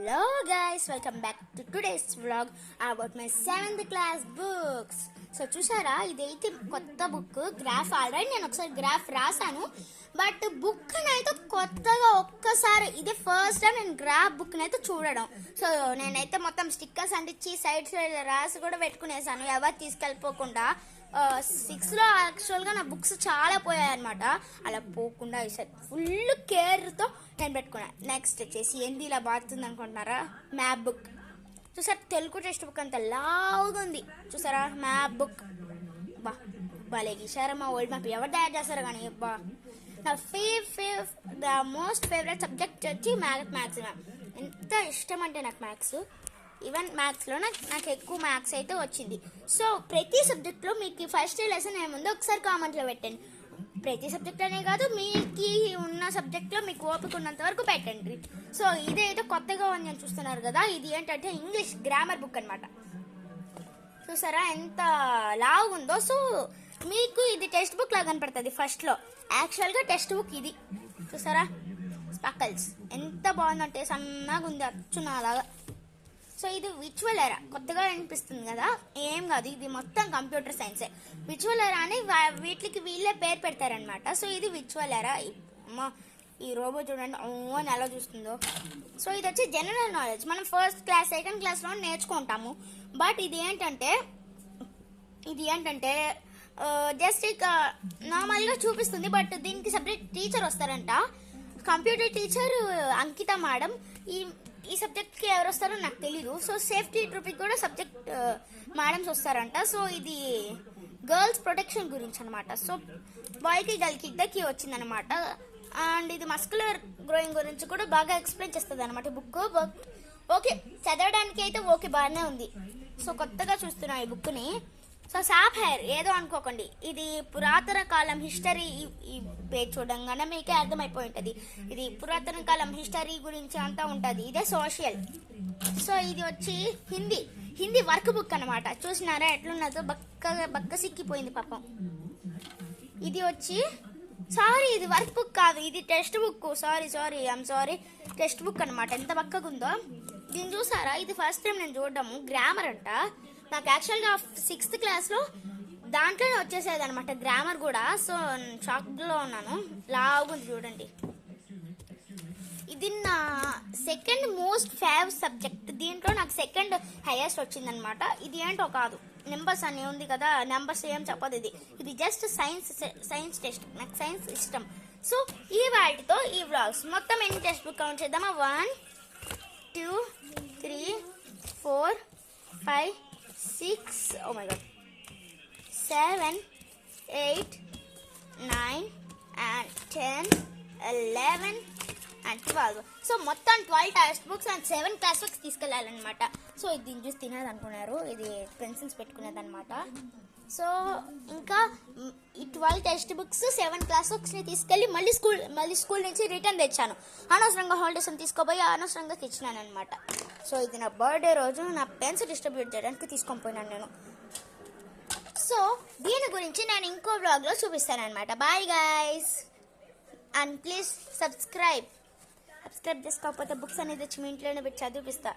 Hello guys, welcome back to today's vlog about my 7th class books. So చూసారా, ఇదైతే కొత్త book. Graph already నేను ఒకసారి graph రాసాను, బట్ బుక్ అయితే కొత్తగా ఒక్కసారి ఇదే ఫస్ట్ టైం నేను గ్రాఫ్ బుక్ అయితే చూడడం. సో నేనైతే మొత్తం స్టిక్కర్స్ అంటించి సైడ్ రాసి కూడా పెట్టుకునేసాను, ఎవరు తీసుకెళ్ళిపోకుండా. 6లో యాక్చువల్గా నా బుక్స్ చాలా పోయాయన్నమాట. అలా పోకుండా ఈసారి ఫుల్ కేర్తో నేను పెట్టుకున్నాను. నెక్స్ట్ వచ్చేసి ఏంది ఇలా బాగుతుంది అనుకుంటున్నారా, మ్యాప్ బుక్. చూసారా, తెలుగు టెక్స్ట్ బుక్ అంత లావుగా ఉంది. చూసారా, మ్యాప్ బుక్. బా భలే గీసారా, మా ఓల్డ్ మ్యాప్ ఎవరు తయారు చేస్తారు కానీ. బా నా ద మోస్ట్ ఫేవరెట్ సబ్జెక్ట్ వచ్చి మ్యాథ్స్. ఎంత ఇష్టం అంటే నాకు మ్యాథ్స్. ఈవెన్ మ్యాథ్స్లో నాకు ఎక్కువ మ్యాథ్స్ అయితే వచ్చింది. సో ప్రతి సబ్జెక్ట్లో మీకు ఫస్ట్ లెసన్ ఏముందో ఒకసారి కామెంట్లో పెట్టండి. ప్రతి సబ్జెక్ట్ అనే కాదు, మీకు ఉన్న సబ్జెక్ట్లో మీకు ఓపిక ఉన్నంత వరకు పెట్టండి. సో ఇదైతే కొత్తగా ఉంది అని చూస్తున్నారు కదా, ఇది ఏంటంటే ఇంగ్లీష్ గ్రామర్ బుక్ అనమాట. చూసారా ఎంత లావు ఉందో. సో మీకు ఇది టెక్స్ట్ బుక్ లాగా కనపడుతుంది ఫస్ట్లో. యాక్చువల్గా టెక్స్ట్ బుక్ ఇది. చూసారా, స్పాకల్స్ ఎంత బాగుందంటే సన్నగా ఉంది, అచ్చునాలాగా. సో ఇది విజువల్ ఎరా, కొత్తగా అనిపిస్తుంది కదా, ఏం కాదు, ఇది మొత్తం కంప్యూటర్ సైన్సే. విజువల్ ఎరా అని వీటికి వీళ్ళే పేరు పెడతారనమాట. సో ఇది విజువల్ ఎరా. ఈ రోబో చూడండి అని ఎలా చూస్తుందో. సో ఇది వచ్చి జనరల్ నాలెడ్జ్, మనం ఫస్ట్ క్లాస్ సెకండ్ క్లాస్లో నేర్చుకుంటాము. బట్ ఇది ఏంటంటే జస్ట్ ఇక నార్మల్గా చూపిస్తుంది. బట్ దీనికి సపరేట్ టీచర్ వస్తారంట, కంప్యూటర్ టీచర్ అంకిత మేడం. ఈ సబ్జెక్ట్కి ఎవరు వస్తారో నాకు తెలీదు. సో సేఫ్టీ ట్రూపిక్ కూడా సబ్జెక్ట్ మేడమ్స్ వస్తారంట. సో ఇది గర్ల్స్ ప్రొటెక్షన్ గురించి అనమాట. సో బాయ్కి గర్ల్కి ఇద్దరికి వచ్చిందనమాట. అండ్ ఇది మస్కులర్ గ్రోయింగ్ గురించి కూడా బాగా ఎక్స్ప్లెయిన్ చేస్తుంది అనమాట బుక్. ఓకే, చదవడానికి అయితే ఓకే బాగానే ఉంది. సో కొత్తగా చూస్తున్నా ఈ బుక్ని. సో సాప్ హెయిర్ ఏదో అనుకోకండి, ఇది పురాతన కాలం హిస్టరీ. ఈ పేజ్ చూడంగానే మీకే అర్థమైపోయి ఉంటుంది, ఇది పురాతన కాలం హిస్టరీ గురించి అంతా ఉంటుంది. ఇదే సోషల్. సో ఇది వచ్చి హిందీ వర్క్ బుక్ అనమాట. చూసినారా ఎట్లున్నదో, బక్క సిక్కిపోయింది పాపం. ఇది వచ్చి ఇది వర్క్ బుక్ కాదు, ఇది text book. I'm sorry, text book అనమాట. ఎంత బక్కగా ఉందో దీన్ని చూసారా. ఇది ఫస్ట్ టైం నేను చూడడము. గ్రామర్ అంట. నాకు యాక్చువల్గా 6th క్లాస్లో దాంట్లోనే వచ్చేసేది అనమాట గ్రామర్ కూడా. సో షాక్లో ఉన్నాను, లాగుంది చూడండి. ఇది నా సెకండ్ మోస్ట్ ఫేవరెట్ సబ్జెక్ట్. దీంట్లో నాకు సెకండ్ హైయెస్ట్ వచ్చిందనమాట. ఇది ఏంటో కాదు, నెంబర్స్ అని ఉంది కదా, నెంబర్స్ ఏం చెప్పదు. ఇది జస్ట్ సైన్స్ టెస్ట్. నాకు సైన్స్ ఇష్టం. సో ఈ వాటితో ఈ వ్లాగ్స్ మొత్తం ఎన్ని టెక్స్ట్ బుక్ కౌంట్ చేద్దామా. 1 2 3 4 5 6 oh my god 7 8 9 and 10 11 and 12. So మొత్తం 12 text books and 7 class books తీసుకెళ్ళాలన్నమాట. సో ఇది దీన్ని చూసి తినేది అనుకున్నారు, ఇది పెన్సిల్స్ పెట్టుకునేది అనమాట. సో ఇంకా ఈ 12 టెక్స్ట్ బుక్స్ 7 క్లాస్ బుక్స్ని తీసుకెళ్ళి మళ్ళీ స్కూల్ నుంచి రిటర్న్ తెచ్చాను. అనవసరంగా హాలిడేస్ అని తీసుకోపోయి అనవసరంగా తెచ్చినాను అనమాట. సో ఇది నా బర్త్డే రోజు నా పెన్స్ డిస్ట్రిబ్యూట్ చేయడానికి తీసుకొని పోయినాను నేను. సో దీని గురించి నేను ఇంకో వ్లాగ్లో చూపిస్తాను అనమాట. Bye guys, and please subscribe చేసుకోకపోతే బుక్స్ అనేది వచ్చి మీ ఇంట్లోనే పెట్టి చదివిస్తా.